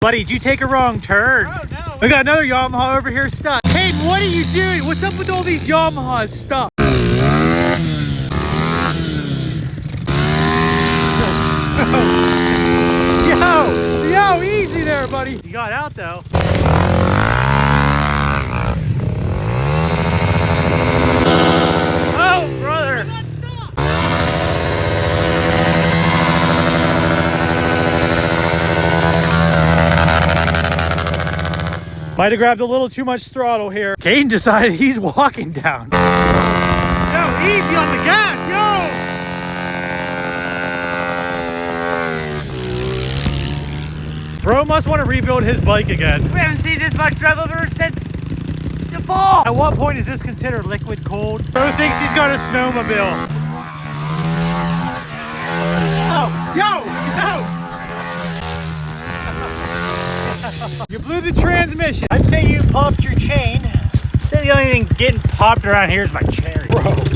Buddy, did you take a wrong turn? Oh, no. We got another Yamaha over here stuck. Hey, what are you doing? What's up with all these Yamahas stuck? Yo, easy there, buddy. You got out though. Oh, brother. Might have grabbed a little too much throttle here. Caden decided he's walking down. Yo, easy on the gas, yo! Bro must want to rebuild his bike again. We haven't seen this much trouble since the fall. At what point is this considered liquid cold? Bro thinks he's got a snowmobile. Oh, yo! You blew the transmission. I'd say you popped your chain. I'd say the only thing getting popped around here is my cherry. Bro.